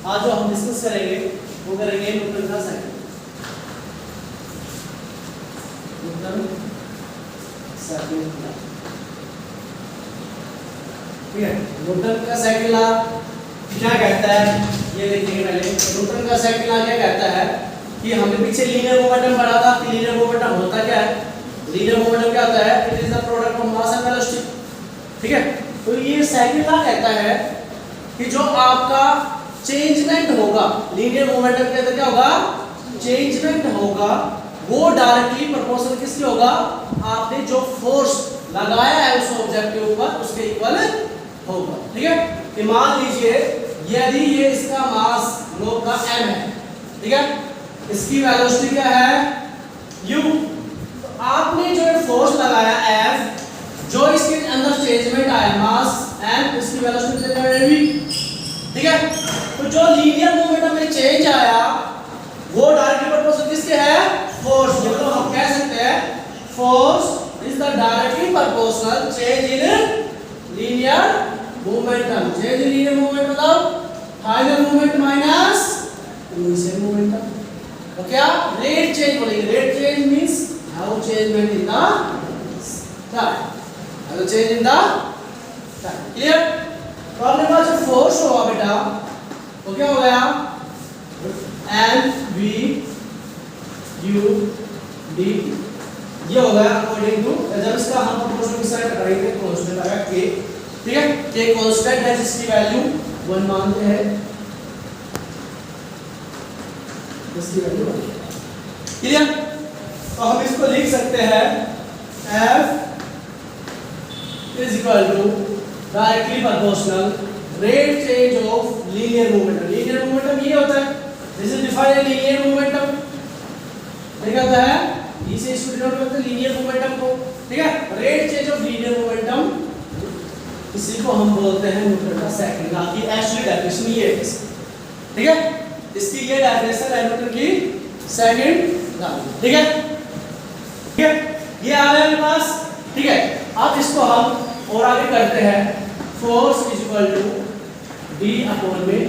आज जो हम डिस्कस करेंगे वो करेंगे न्यूटन का सेकंड। न्यूटन सेकंड लॉ, ठीक है। न्यूटन का सेकंड लॉ क्या कहता है ये देखेंगे पहले। न्यूटन का सेकंड लॉ क्या कहता है कि हमने पीछे लीनियर मोमेंटम पढ़ा था कि लीनियर मोमेंटम होता क्या है। लीनियर मोमेंटम क्या होता है? It is the product of mass and velocity, ठीक है। तो ये सेकंड लॉ कहता है कि जो आपका चेंजमेंट होगा लीनियर मोमेंटम के अंदर क्या होगा? चेंजमेंट होगा, वो डायरेक्टली प्रोपोर्शनल किसके होगा? आपने जो फोर्स लगाया है उस ऑब्जेक्ट के ऊपर उसके इक्वल होगा, ठीक है। कि मान लीजिए यदि ये इसका मास ग्लोब का m है, ठीक है, इसकी वेलोसिटी क्या है u, तो आपने जो फोर्स लगाया f, जो इसके अंदर चेंजमेंट आया मास m, इसकी वेलोसिटी कितना है v, ठीक है। तो जो लीनियर मोमेंटम में चेंज आया वो डायरेक्टली प्रोपोर्शनल किसके है? फोर्स। मतलब हम कह सकते हैं force is the directly proportional change in linear momentum. Change in linear momentum मतलब final moment minus initial momentum. तो क्या रेट चेंज बोलेंगे? Rate change means how changement in the time, how change in the time, clear. तो अपने पास जो force होगा बेटा वो क्या हो गया? एम वी यू डी, ये हो गया अकॉर्डिंग टू, जब इसका हम प्रोपोर्शनल की साइड करेंगे कांस्टेंट आएगा के, ठीक है। के कांस्टेंट है जिसकी वैल्यू 1 मानते हैं, इसकी वैल्यू 1, क्लियर। तो हम इसको लिख सकते हैं F is equal to directly proportional rate change of linear momentum. Linear momentum ये होता है, this is defined as linear momentum, क्या कहता है? इसे इसको डिनोट करते हैं लीनियर मोमेंटम को, ठीक है। Rate change of linear momentum, इसी को हम बोलते हैं न्यूटन का सेकंड लॉ की एक्चुअली डेफिनेशन ये है, ठीक है। इसकी ये डेफिनेशन है न्यूटन की सेकंड लॉ, ठीक है, ठीक है। ये आ गया मेरे पास, ठीक है। अब इसको हम और आगे करते हैं। Force is equal to d upon में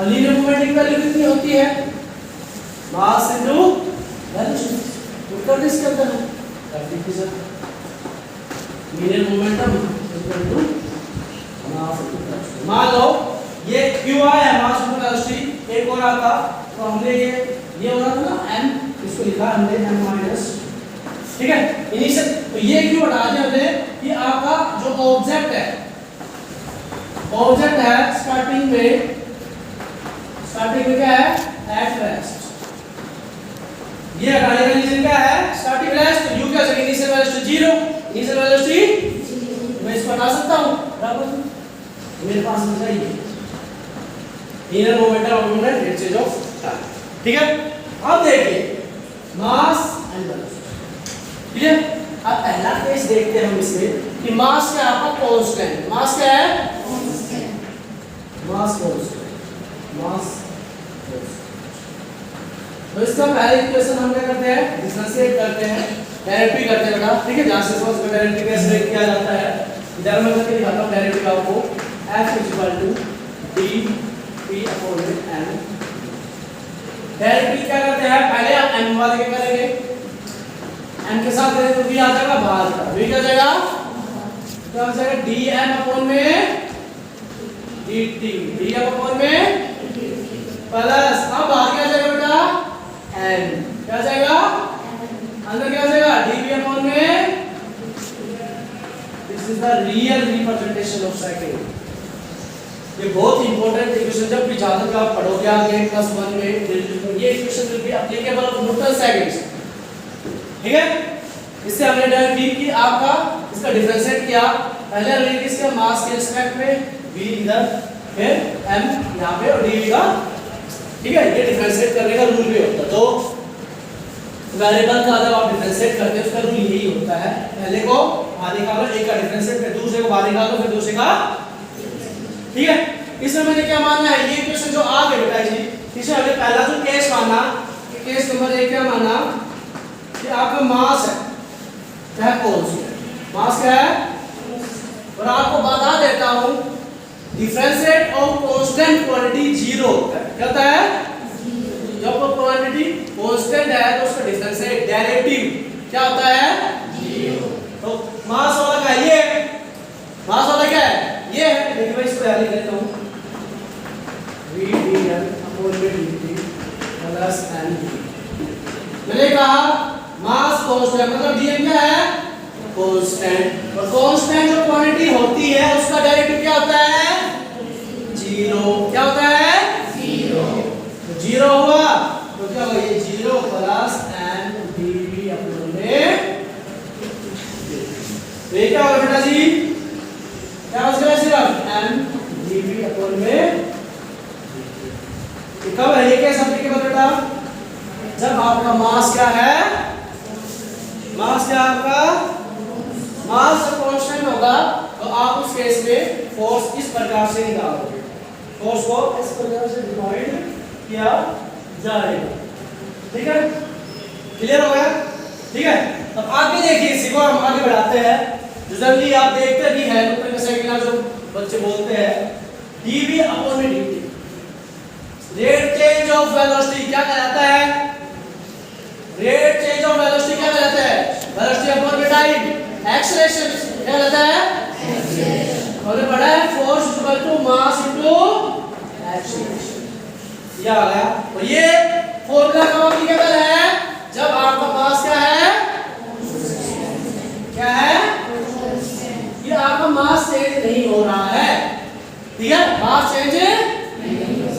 लीनियर मोमेंट की वैल्यू कितनी होती है? Mass into velocity. तो कर इसके अंदर linear momentum equal to mass into velocity. मान लो ये q है मास इनटू वेलोसिटी, एक और आता तो हमने ये हो रहा था ना m, इसको लिखा हमने m माइनस, ठीक है, इनिशियल। तो ये क्यों हटा दिया हमने कि आपका जो ऑब्जेक्ट है स्टार्टिंग में क्या है? At rest. ये हटाने का रीजन क्या है? Starting rest. तो u क्या है? इनिशियल वेलोसिटी 0, इनिशियल वेलोसिटी मैं इसको हटा सकता हूं, बराबर मेरे पास बचा ये linear momentum upon rate change of time, ठीक है। अब देखिए मास एंड वेलोसिटी, क्लियर। अब पहला केस देखते हैं हम इसमें कि मास क्या है आपका? कांस्टेंट। मास क्या है? Constant. Mass constant, mass constant. तो इसका पहले इक्वेशन हम क्या करते हैं? डिफरेंशिएट करते हैं, डेरिवेटिव करते हैं बेटा, ठीक है। जहां से सोच में डेरिवेटिव कैसे किया जाता है इधर मैं करके दिखाता हूं डेरिवेटिव आपको। f d p upon m। Derivative क्या करते हैं? पहले आप m वाले के करेंगे, m के साथ करें तो v आ जाएगा बाहर का, v क्या जाएगा? क्या हो जाएगा? dm अपॉन में dt, dm अपॉन में प्लस, अब बाहर क्या जाएगा बेटा? n, क्या जाएगा? अंदर क्या जाएगा? dv अपॉन में, this is the real representation of second. ये बहुत इंपॉर्टेंट इक्वेशन, जब भी ज्यादा का आप पढ़ोगे आगे क्लास 1 में ये equation will be applicable of Newton second, ठीक है। इससे हमने डेरिवेटिव की आपका इसका डिफरेंशिएट किया। पहले हमने इसका मास के रिस्पेक्ट में v इधर, फिर m यहां पे और dv का, ठीक है। ये डिफरेंशिएट करने का रूल भी होता है। तो वेरिएबल का जब आप डिफरेंशिएट करते हैं उसका रूल यही होता है, पहले को बाहर निकालो, एक का डिफरेंशिएट फिर दूसरे को बाहर निकालो, फिर दूसरे का, ठीक है। इसमें मैंने क्या मानना है? ये इक्वेशन जो आ गई बेटा जी, इसमें हमने पहला जो केस माना कि केस नंबर 1 क्या माना कि आपका मास है, क्या है? कांस्टेंट। मास क्या है? और आपको बता देता हूं डिफरेंशिएट ऑफ कांस्टेंट क्या होता है? तो मास वाला क्या है? ये मास वाला क्या है? ये है। देखिए मैं इसको याद करता हूँ, VDN upon dt plus ND। मैंने कहा मास कांस्टेंट मतलब dm क्या है? कांस्टेंट। और कांस्टेंट जो क्वांटिटी होती है उसका डेरिवेटिव क्या होता है? जीरो। क्या होता है? जीरो। जीरो हुआ तो क्या होगा? ये जीरो प्लस NdV अपॉन में। ये क्या होगा बेटा जी? क्या हो जाएगा? सिर्फ NdV अपॉन में। कब है ये केस एप्लीकेबल बेटा? जब आपका मास क्या है? मास क्या आपका? मास कांस्टेंट होगा तो आप उस केस में फोर्स इस प्रकार से निकालोगे। फोर्स को इस प्रकार से डिवाइड किया जाएगा। ठीक है, क्लियर हो गया? ठीक है, अब आगे देखिए, इसी को हम आगे बढ़ाते हैं। जनरली आप देखते भी हैं न्यूटन का सेकंड लॉ जो बच्चे बोलते हैं dv अपॉन में dt। Rate change of velocity क्या कहलाता है? रेट चेंज ऑफ वेलोसिटी क्या कहलाता है? वेलोसिटी अपॉन में टाइम। एक्सेलरेशन क्या कहलाता है? एक्सेलरेशन। हमने पढ़ा है force equal to mass into acceleration. ये आ गया। और ये फॉर्मूला कब एप्लीकेबल है? जब आपका मास क्या है? क्या है? ये आपका मास चेंज नहीं हो रहा है। ठीक है, मास चेंज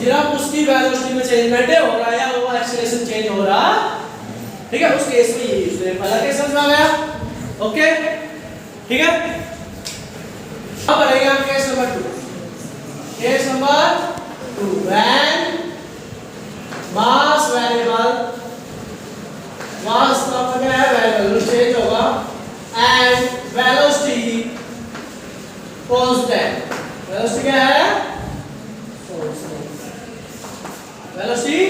सिर्फ उसकी वेलोसिटी में चेंजमेंट हो रहा है या वो एक्सेलरेशन चेंज हो रहा। ठीक है, उस केस में ये यूज करें। पहला केस समझ में आ गया? ओके, ठीक है। अब बढ़ेंगे हम case number 2। Case number 2, when mass variable, mass का क्या है? वेरिएबल चेंज होगा एंड वेलोसिटी कांस्टेंट। वेलोसिटी क्या है? Velocity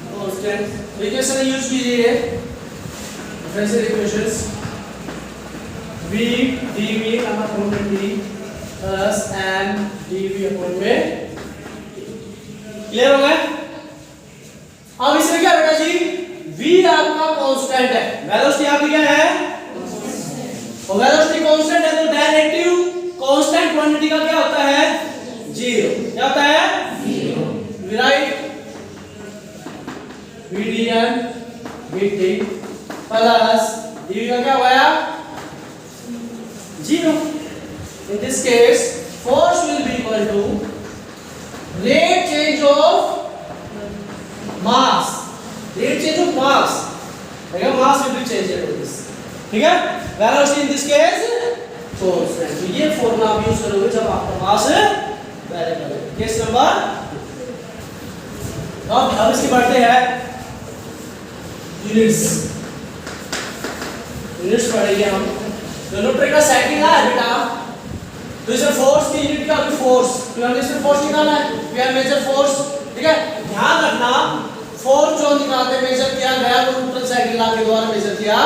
constant. इक्वेशन यूज कीजिए, differential equations v dv upon dt plus n dv upon में। क्लियर हो गया? अब इसमें क्या बेटा जी? v आपका कांस्टेंट है, वेलोसिटी आपकी क्या है? और वेलोसिटी कांस्टेंट है तो डायरेक्टिव कांस्टेंट क्वांटिटी का क्या होता है? जीरो। क्या होता है? Zero. We write VDN dt plus dv का क्या होगा? Zero. In this case, force will be equal to rate change of mass. Rate change of mass. Like mass will be changed to this. ठीक है? Velocity in this case constant. तो ये formula आप use करोगे जब आपका मास variable है। Case number. अब इसकी बढ़ते हैं यूनिट्स। यूनिट्स पढ़ेंगे हम। न्यूटन का सेकंड लॉ है बेटा। तो इसमें फोर्स की यूनिट क्या होगी? फोर्स। तो हमने इसमें फोर्स निकालना है, वी आर मेजर फोर्स। ठीक है, ध्यान रखना फोर्स जो निकालते मेजर किया गया वो न्यूटन सेकंड लॉ के द्वारा मेजर किया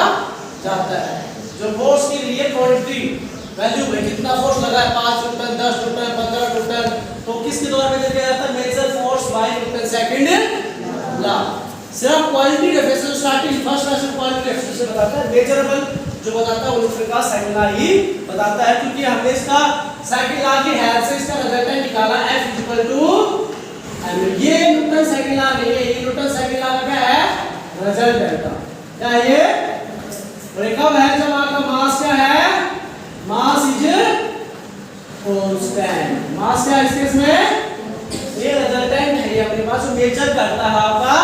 जाता है। जो फोर्स की रियल क्वांटिटी वैल्यू है, कितना फोर्स लगा है, 5 न्यूटन, 10 न्यूटन, 15 न्यूटन, तो किसके द्वारा मेजर किया जाता है? Measure force by Newton second law. सिर्फ quality definition starting first class quality definition बताता है। मेजरेबल जो बताता है वो न्यूटन का सेकंड लॉ ही बताता है, क्योंकि हमने इसका सेकंड लॉ की हेल्प से इसका रिजल्टेंट निकाला F इक्वल टू एम। ये न्यूटन सेकंड लॉ नहीं है, ये न्यूटन सेकंड लॉ का क्या है? रिजल्टेंट का क्या है ये? और कब है? जब आपका मास क्या है? Mass is constant. मास क्या है इस केस में? ये रिजल्टेंट है, ये अपने पास मेजर करता है आपका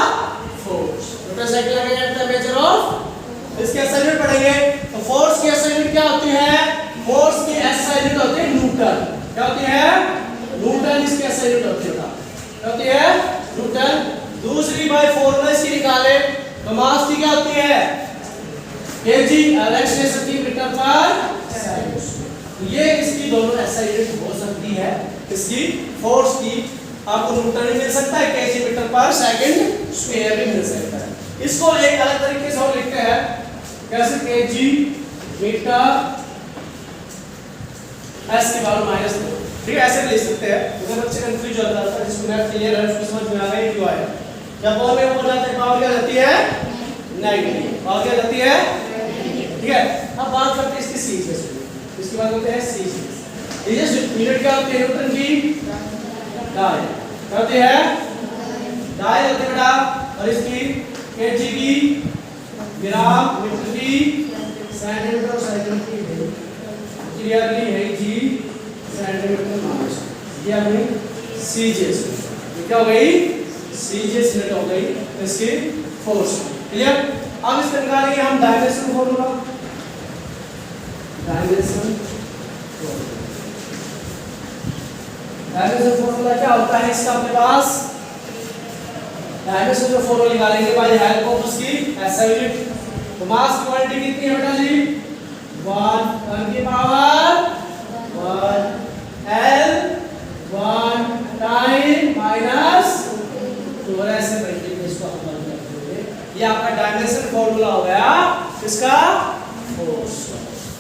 फोर्स। न्यूटन सेकंड लॉ का मेजर ऑफ इसके एसआई यूनिट पढ़ेंगे। तो फोर्स की एसआई यूनिट क्या होती है? फोर्स की एसआई यूनिट होती है न्यूटन। क्या होती है? न्यूटन इसकी एसआई यूनिट होती है। क्या होती है? न्यूटन। दूसरी बाय फॉर्मूला इसकी निकाले तो मास की क्या होती है? केजी, एक्सेलरेशन की मीटर पर सेकंड। ये इसकी दोनों एसआई यूनिट हो सकती है। इसकी फोर्स की आपको न्यूटन भी मिल सकता है, केजी मीटर पर सेकंड स्क्वायर भी मिल सकता है। इसको एक अलग तरीके से और लिखते हैं, कैसे? केजी मीटर एस की पावर -2। ठीक है, ऐसे भी लिख सकते हैं। अगर बच्चे कंफ्यूज हो जाता है, जिसको मैथ क्लियर है उसको समझ में आ गया क्यों आया। जब पावर में ऊपर जाता है पावर क्या जाती है? नेगेटिव। पावर क्या जाती है? ठीक है। अब बात करते हैं इसकी सीजीएस की। इसकी बात करते हैं सीजीएस। सीजीएस यूनिट क्या होती है न्यूटन की? डाई। क्या होती है? डाई होती है बेटा। और इसकी केजी की, ग्राम, मीटर की, सेंटीमीटर और सेंटीमीटर की क्लियरली है जी, सेंटीमीटर माइनस ये अपनी सीजीएस। ये क्या हो गई? सीजीएस यूनिट हो गई इसकी फोर्स। क्लियर? अब इसके निकालेंगे हम डायमेंशन फॉर्मूला। डायमेंशन फॉर्मूला क्या होता है इसका अपने पास? डायमेंशन जो फॉर्मूला निकालेंगे बाय हेल्प ऑफ उसकी एसआई यूनिट। तो मास की क्वांटिटी कितनी है बेटा जी? 1 10 की पावर 1 L 1 टाइम माइनस 2 ऐसे मल्टीप्लाई इसको हम बंद कर देंगे। ये आपका डायमेंशन फॉर्मूला हो गया किसका? फोर्स।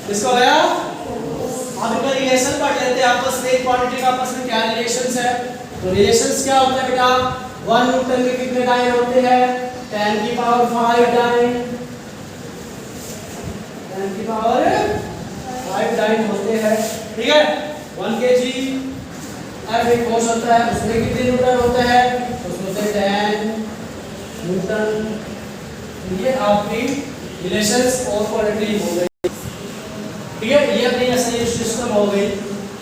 किसका हो गया? अब इनका रिलेशन पढ़ लेते हैं आपस में। क्वांटिटी का आपस में क्या रिलेशंस है? तो रिलेशंस क्या होता है बेटा? 1 न्यूटन के कितने डाइन होते हैं? 10 की पावर 5 डाइन। 10 की पावर 5 डाइन होते हैं। ठीक है। 1 kg अब एक फोर्स होता है, उसमें कितने न्यूटन होते हैं? उसमें होते हैं 10 न्यूटन। ये आपकी रिलेशंस और क्वांटिटी हो गई। ठीक है। ये अपनी एसआई सिस्टम हो गई।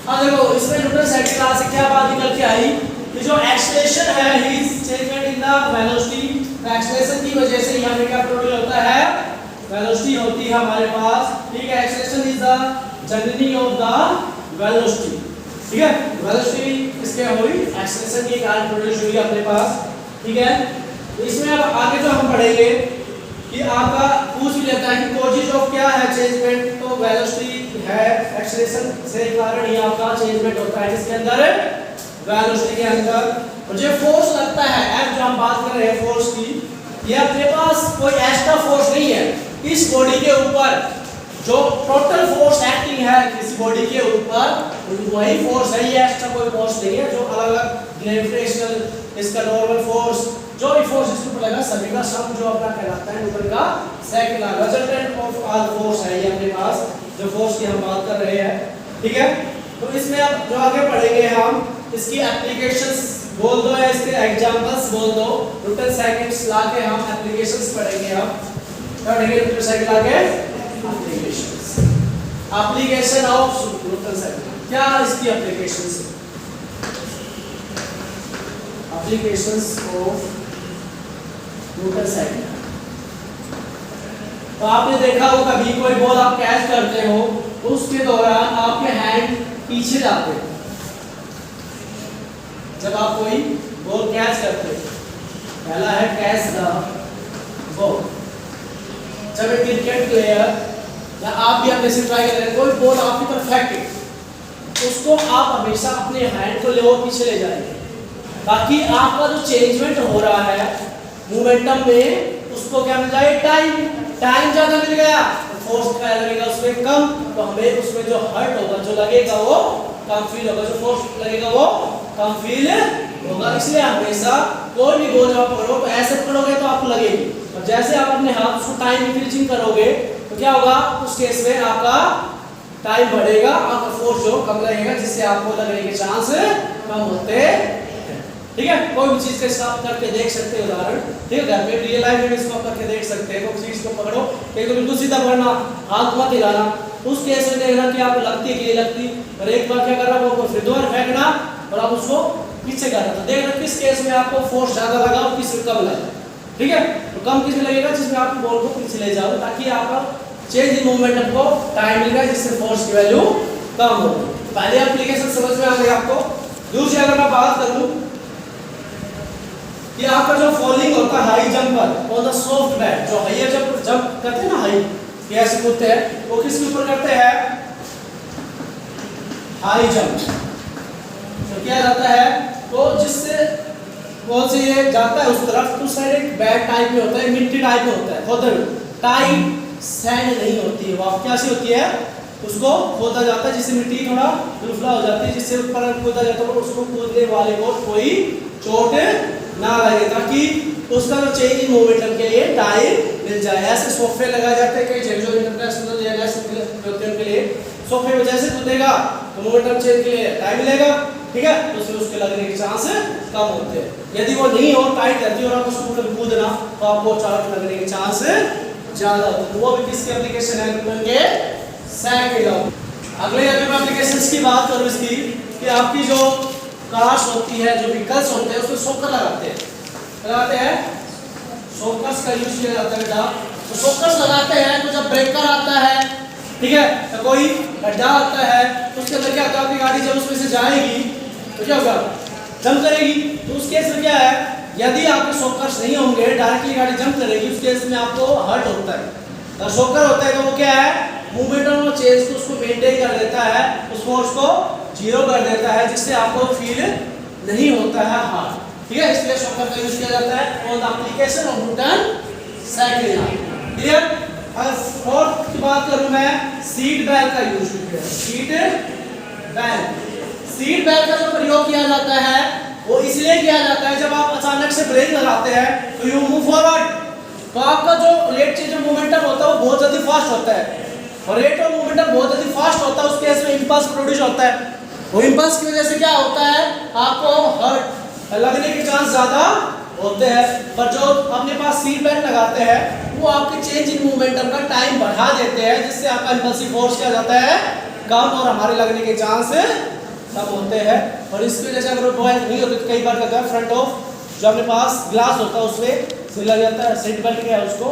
अब देखो इसमें न्यूटन सेकंड लॉ से क्या बात निकल के आई कि जो एक्सेलरेशन है ही changement in the velocity. Acceleration की वजह से यहां पे क्या प्रोड्यूस होता है? वेलोसिटी होती है हमारे पास। ठीक है। Acceleration is the journey of the velocity. ठीक है। वेलोसिटी इसके हुई एक्सेलरेशन की कारण प्रोड्यूस हुई अपने पास। ठीक है। तो इसमें अब आगे जो हम पढ़ेंगे कि आपका पूछ भी लेता है कि कॉजेज ऑफ क्या है चेंजमेंट। तो वेलोसिटी है, एक्सेलरेशन से कारण ही आपका चेंजमेंट होता है इसके अंदर, वेलोसिटी के अंदर। और जो फोर्स लगता है एफ जो हम बात कर रहे हैं फोर्स की, ये अपने पास कोई एक्स्ट्रा फोर्स नहीं है इस बॉडी के ऊपर। जो टोटल फोर्स एक्टिंग है इस बॉडी के ऊपर वही फोर्स है, ये एक्स्ट्रा कोई फोर्स नहीं है। जो अलग-अलग ग्रेविटेशनल इसका नॉर्मल फोर्स जो भी फोर्स इसके ऊपर लगा सभी का सम जो अपना कहलाता है न्यूटन का second law. Resultant of all force है ये अपने पास जो फोर्स की हम बात कर रहे हैं। ठीक है। तो इसमें अब जो आगे पढ़ेंगे हम इसकी एप्लीकेशंस बोल दो या इसके एग्जांपल्स बोल दो। न्यूटन सेकंड लॉ के हम एप्लीकेशंस पढ़ेंगे। हम पढ़ेंगे न्यूटन सेकंड लॉ के applications. Application of Newton second क्या इसकी एप्लीकेशंस है? Applications of Newton second. तो आपने देखा हो कभी कोई बॉल आप कैच करते हो तो उसके दौरान आपके हैंड पीछे जाते हैं। जब आप कोई बॉल कैच करते हो, पहला है कैच द बॉल। जब एक क्रिकेट प्लेयर या आप भी अपने से ट्राई कर रहे हैं कोई बॉल आपकी परफेक्ट है, उसको आप हमेशा अपने हैंड को ले और पीछे ले जाएंगे ताकि आपका जो चेंजमेंट हो रहा है मोमेंटम में उसको क्या मिल जाए? टाइम ज्यादा मिल गया तो फोर्स क्या लगेगा उसमें? कम। तो हमें उसमें जो हर्ट होगा जो लगेगा वो कम फील होगा, जो फोर्स लगेगा वो कम फील होगा। इसलिए हमेशा कोई भी बॉल आप पकड़ो तो ऐसे पकड़ोगे तो आपको लगेगी, और जैसे आप अपने हाथ उसको टाइम इंक्रीजिंग करोगे तो क्या होगा? उस केस में आपका टाइम बढ़ेगा, आपका फोर्स जो कम लगेगा जिससे आपको लगने के चांस कम होते हैं। ठीक है। कोई भी चीज का हिसाब करके देख सकते हैं उदाहरण। ठीक है। घर पे रियल लाइफ में इसको करके देख सकते हैं। तो चीज को पकड़ो एक तो बिल्कुल सीधा पकड़ना, हाथ मत हिलाना। उस केस में देखना कि आपको लगती है कि नहीं लगती, और एक बार क्या करना वो फिर दोबारा फेंकना और आप उसको पीछे करना। तो देखना किस केस में आपको फोर्स ज्यादा लगा और किस में कम लगा। ठीक है। तो कम किस में लगेगा? जिसमें आप बॉल को पीछे ले जाओ ताकि आपका चेंज इन मोमेंटम को टाइम मिल जाए जिससे फोर्स की वैल्यू कम हो। पहले एप्लीकेशन समझ में आ गई आपको। दूसरी अगर मैं बात करूं कि आपका जो फॉलिंग होता है हाई जंपर और द सॉफ्ट बैट, जो हायर जंप करते हैं ना, हाई कैसे कूदते हैं, वो किसके ऊपर करते हैं? High jump. तो क्या जाता है तो जिससे कौन से ये जाता है उस तरफ तो साइड एक बैट टाइप में होता है, मिट्टी टाइप में होता है, खोदर टाइट सैंड नहीं होती है, वो क्या सी होती है? उसको खोदा जाता है जिससे मिट्टी थोड़ा दुलफला हो जाती है, जिससे ऊपर खोदा जाता है उसको कूदने वाले को कोई चोट ना लगे, ताकि उसका जो चेंज इन मोमेंटम के लिए टाइम मिल जाए। ऐसे सोफे लगाए जाते हैं कई जगह, जो इंटरनेशनल या नेशनल होते हैं उनके लिए सोफे में जैसे कूदेगा तो मोमेंटम चेंज के लिए टाइम मिलेगा, ठीक है, तो उसमें उसके लगने के चांस कम होते हैं। यदि वो नहीं हो, टाइट रहती है और आप उसको ऊपर कूदना तो आपको चोट लगने के चांस ज्यादा होते हैं। वो भी किसकी एप्लीकेशन है, न्यूटन के सेकंड लॉ। अगले अगर मैं एप्लीकेशंस की बात करूं इसकी, कि आपकी जो कार्स होती है, जो व्हीकल्स होते हैं, उसमें शॉकर लगाते हैं शॉकर्स का यूज किया जाता है बेटा। तो शॉकर्स लगाते हैं तो जब ब्रेकर आता है, ठीक है, तो कोई गड्ढा आता है तो उसके अंदर क्या होता है, आपकी गाड़ी जब उसमें से जाएगी तो क्या होगा, जंप करेगी। तो उस केस में क्या है, यदि आपके शॉकर्स नहीं होंगे, डायरेक्टली गाड़ी जंप करेगी, उस केस में आपको हर्ट होता है। और शॉकर होता है तो वो क्या है, मोमेंटम ऑफ चेंज को उसको मेंटेन कर देता है, उस फोर्स को जीरो कर देता है, जिससे आपको फील नहीं होता है हार्ट, ठीक है। इसलिए शॉकर का यूज किया जाता है on the application of Newton second law. Clear. अब फोर्थ की बात करूं मैं, सीट बेल्ट का यूज किया है। सीट बेल्ट का जो प्रयोग किया जाता है वो इसलिए किया जाता है, जब आप अचानक से ब्रेक लगाते हैं तो यू मूव फॉरवर्ड, तो आपका जो रेट चेंज ऑफ मोमेंटम होता है वो बहुत जल्दी फास्ट होता है, और रेट ऑफ मोमेंटम बहुत जल्दी फास्ट होता है, उस केस में इंपल्स प्रोड्यूस होता है। वो इंपल्स की वजह से क्या होता है, आपको हर्ट लगने के चांस ज्यादा होते हैं। पर जो अपने पास सीट बेल्ट लगाते हैं वो आपके चेंज इन मोमेंटम का टाइम बढ़ा देते हैं, जिससे आपका इंपल्सिव फोर्स क्या जाता है, कम, और हमारे लगने के चांस कम होते हैं। और इसकी वजह से अगर वो बॉय नहीं होते तो कई बार कहता है फ्रंट ऑफ जो अपने पास ग्लास होता है उसमें से लग जाता है, सीट बेल्ट क्या है उसको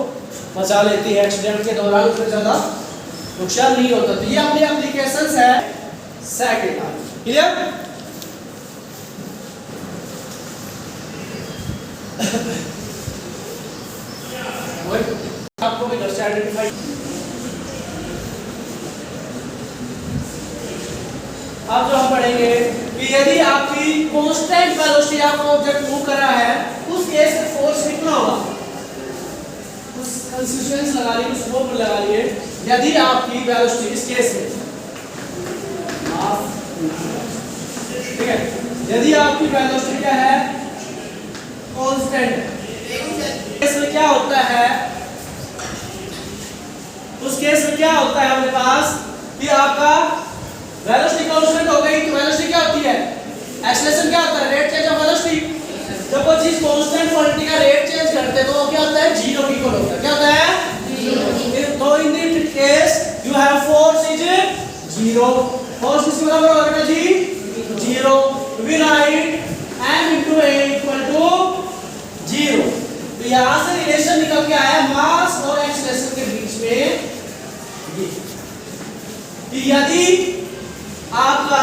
बचा लेती है, एक्सीडेंट के दौरान उसमें ज्यादा नुकसान नहीं होता। तो ये अपनी एप्लीकेशंस है सेकंड लॉ। क्लियर। आपको भी घर से आइडेंटिफाई। अब जो हम पढ़ेंगे कि यदि आपकी कांस्टेंट वेलोसिटी, आपको ऑब्जेक्ट मूव कर रहा है, उस केस में फोर्स कितना होगा, उस कंसिस्टेंस लगा लीजिए, उस फॉर्मूला लगा लीजिए। यदि आपकी वेलोसिटी इस केस में, ठीक है, यदि आपकी वेलोसिटी क्या है, कांस्टेंट, इसमें क्या होता है, उस केस में क्या होता है हमारे पास कि आपका वेलोसिटी कांस्टेंट हो गई, तो वेलोसिटी क्या होती है, एक्सेलरेशन क्या होता है, रेट चेंज ऑफ वेलोसिटी। जब कोई चीज कांस्टेंट क्वांटिटी का रेट चेंज करते हैं तो वो क्या होता है, जीरो इक्वल होता है। क्या होता है, जीरो। तो in this case you have force is zero. Force किसके बराबर होगा बेटा जी, zero. We write m into a equal to zero. तो यहां से रिलेशन निकल के आया मास और एक्सेलरेशन के बीच में, यदि आपका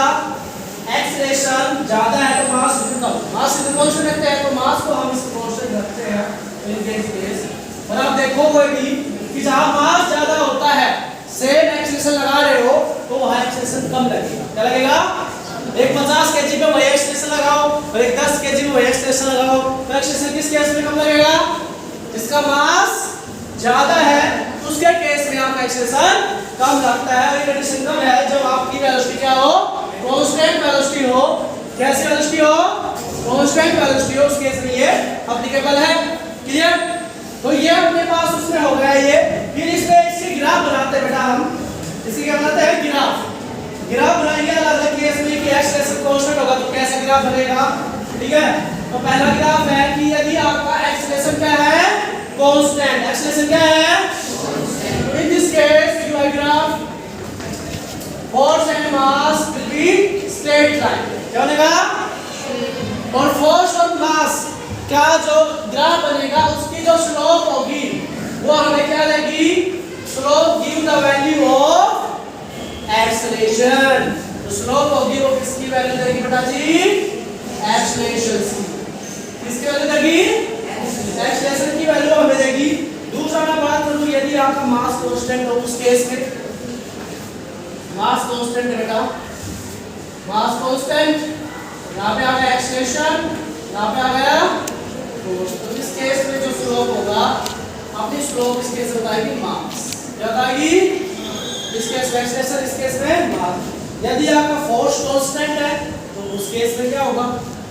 एक्सेलरेशन ज्यादा है तो मास कम, मास इधर कांस्टेंट रखते हैं तो मास को हम इस कांस्टेंट रखते हैं इन दिस केस। और आप देखो कोई भी कि जहां मास ज्यादा होता है, सेम एक्सेलरेशन लगा रहे हो तो वहां एक्सेलरेशन कम लगेगा। क्या लगेगा, एक 50 केजी पे वही एक्सेलरेशन लगाओ और एक 10 केजी में वही एक्सेलरेशन लगाओ, तो एक्सेलरेशन किस केस में कम लगेगा, जिसका मास ज्यादा है उसके केस में आपका एक्सेलरेशन कम लगता है। और ये कंडीशन कब है, जब आपकी वेलोसिटी क्या हो, कांस्टेंट वेलोसिटी हो। कैसी वेलोसिटी हो, कांस्टेंट वेलोसिटी हो, उस केस में ये एप्लीकेबल है। क्लियर। तो ये अपने पास उसमें हो गया ये। फिर इसमें इसकी ग्राफ बनाते हैं बेटा हम, इसकी क्या बनाते हैं, ग्राफ बनाएंगे अलग अलग केस में कि एक्सेलरेशन कांस्टेंट होगा तो कैसा ग्राफ बनेगा, ठीक है। तो पहला ग्राफ है कि यदि आपका एक्सेलरेशन क्या है, कांस्टेंट, एक्सेलरेशन क्या है, in this case you have graph force and mass will be straight line। क्या बनेगा, और फोर्स और मास का जो ग्राफ बनेगा उसकी जो स्लोप होगी वो हमें क्या देगी, slope give the value of acceleration. तो स्लोप होगी वो किसकी वैल्यू देगी बेटा जी, एक्सेलरेशन की। किसकी वैल्यू देगी, एक्सेलरेशन की वैल्यू हमें देगी। दूसरा मैं बात करूं, यदि आपका मास कांस्टेंट हो, उस केस में मास कांस्टेंट है बेटा, मास कांस्टेंट, यहां पे आ गया एक्सेलरेशन, यहां पे आ गया फोर्स। तो इस केस में जो स्लोप होगा, अपनी स्लोप इस केस में बताएगी मास, क्या बताएगी, इस केस में एक्सेलरेशन, इस केस में मास। यदि आपका फोर्स कांस्टेंट है तो उस केस में क्या होगा,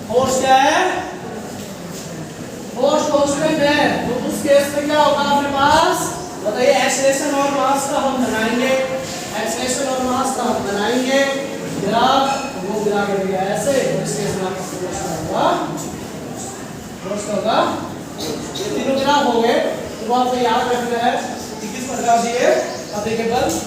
फोर्स क्या है, क्या होगा अपने पास, बताइए, एक्सेलरेशन और मास का हम बनाएंगे, एक्सेलरेशन और मास का हम बनाएंगे ग्राफ, वो ग्राफ रहेगा ऐसे, और इसके इसमें आपका फोर्स होगा, फोर्स होगा, ये तीनों ग्राफ हो गए। तो आपको याद रखना है कि किस प्रकार से ये अप्लीकेबल